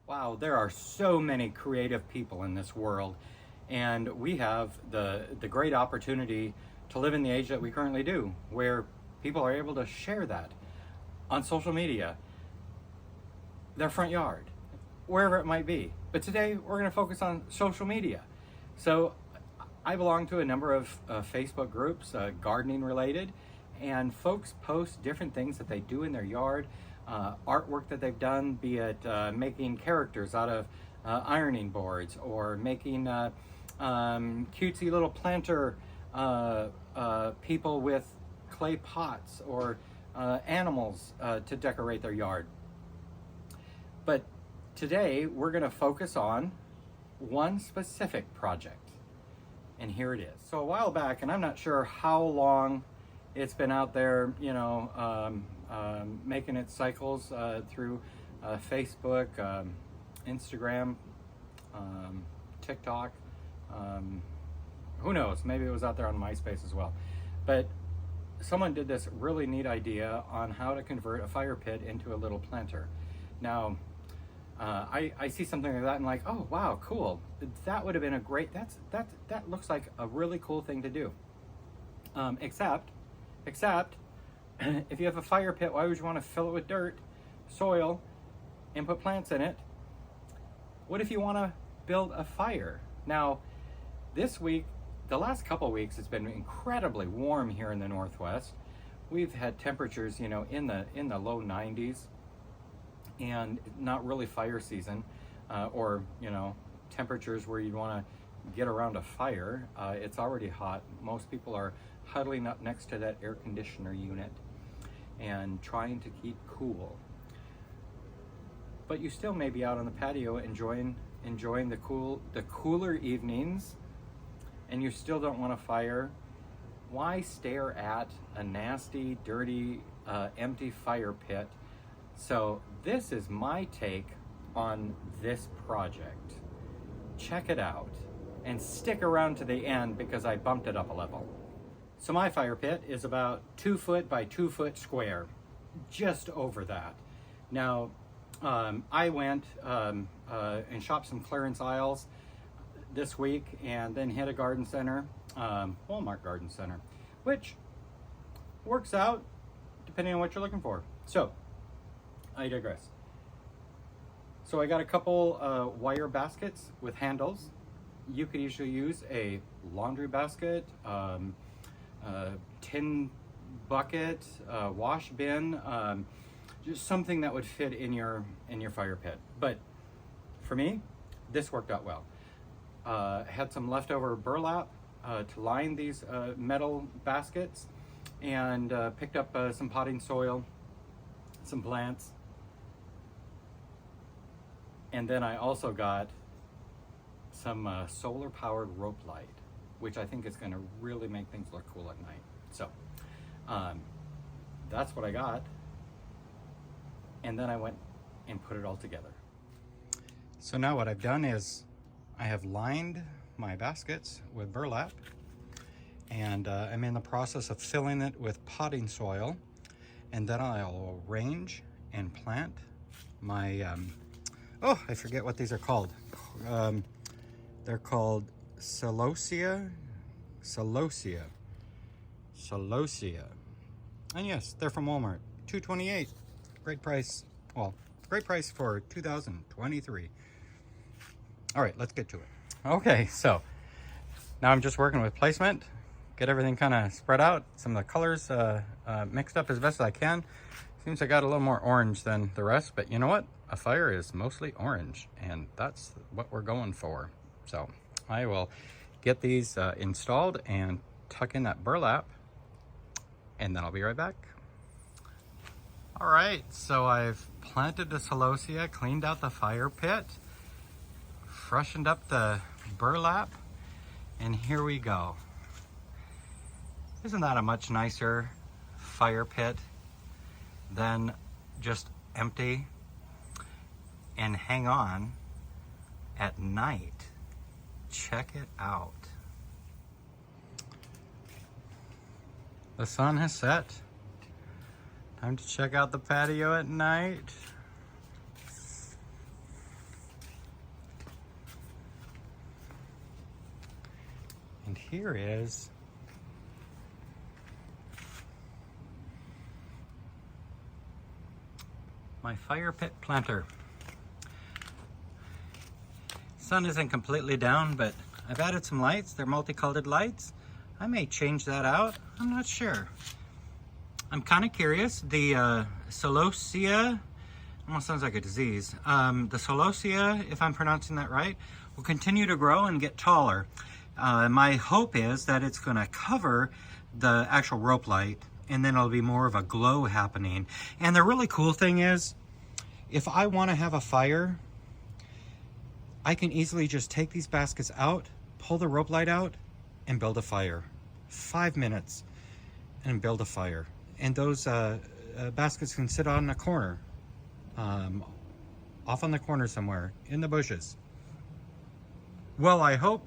Wow, there are so many creative people in this world, and we have the great opportunity to live in the age that we currently do, where people are able to share that on social media, their front yard, wherever it might be. But today we're going to focus on social media. So I belong to a number of Facebook groups, gardening related, and folks post different things that they do in their yard, artwork that they've done, be it making characters out of ironing boards, or making cutesy little planter people with clay pots, or animals to decorate their yard. But today we're going to focus on one specific project, and here it is. So a while back, and I'm not sure how long it's been out there, making its cycles through Facebook, Instagram, TikTok, who knows, maybe it was out there on MySpace as well. But someone did this really neat idea on how to convert a fire pit into a little planter. Now, I see something like that and like, oh wow, cool. That would have been a great, that looks like a really cool thing to do. Except, if you have a fire pit, why would you want to fill it with dirt, soil, and put plants in it? What if you want to build a fire? Now, this week, the last couple weeks, it's been incredibly warm here in the Northwest. We've had temperatures, in the low 90s, and not really fire season, or temperatures where you'd want to get around a fire. It's already hot. Most people are huddling up next to that air conditioner unit and trying to keep cool. But you still may be out on the patio enjoying the cooler evenings, and you still don't want a fire. Why stare at a nasty, dirty, empty fire pit? So this is my take on this project. Check it out and stick around to the end because I bumped it up a level. So my fire pit is about 2 foot by 2 foot square, just over that. Now, I went and shopped some clearance aisles this week, and then hit a garden center, Walmart garden center, which works out depending on what you're looking for. So I digress. So I got a couple wire baskets with handles. You could usually use a laundry basket, tin bucket, wash bin, just something that would fit in your fire pit. But for me, this worked out well. Had some leftover burlap to line these metal baskets, and picked up some potting soil, some plants, and then I also got some solar powered rope light, which I think is going to really make things look cool at night. So that's what I got, and then I went and put it all together. So now what I've done is I have lined my baskets with burlap, and I'm in the process of filling it with potting soil, and then I'll arrange and plant my I forget what these are called. They're called celosia, and yes, they're from Walmart. $2.28. Great price. Well, great price for 2023. All right, let's get to it. Okay, so now I'm just working with placement, get everything kind of spread out, some of the colors mixed up as best as I can. Seems I got a little more orange than the rest, but you know what? A fire is mostly orange, and that's what we're going for. So I will get these installed and tuck in that burlap, and then I'll be right back. All right, so I've planted the celosia, cleaned out the fire pit, freshened up the burlap, and here we go. Isn't that a much nicer fire pit than just empty and hang on at night? Check it out. The sun has set. Time to check out the patio at night. here is my fire pit planter. Sun isn't completely down, but I've added some lights. They're multicolored lights. I may change that out. I'm not sure. I'm kind of curious. The celosia, almost sounds like a disease. The celosia, if I'm pronouncing that right, will continue to grow and get taller. My hope is that it's going to cover the actual rope light, and then it'll be more of a glow happening. And the really cool thing is, if I want to have a fire, I can easily just take these baskets out, pull the rope light out, and build a fire. 5 minutes and build a fire. And those baskets can sit on a corner, off on the corner somewhere in the bushes. Well, I hope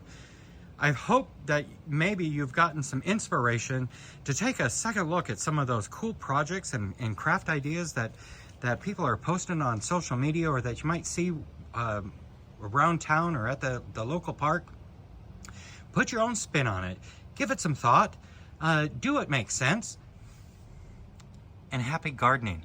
that maybe you've gotten some inspiration to take a second look at some of those cool projects and craft ideas that people are posting on social media, or that you might see around town or at the local park. Put your own spin on it. Give it some thought. Do it make sense. And happy gardening.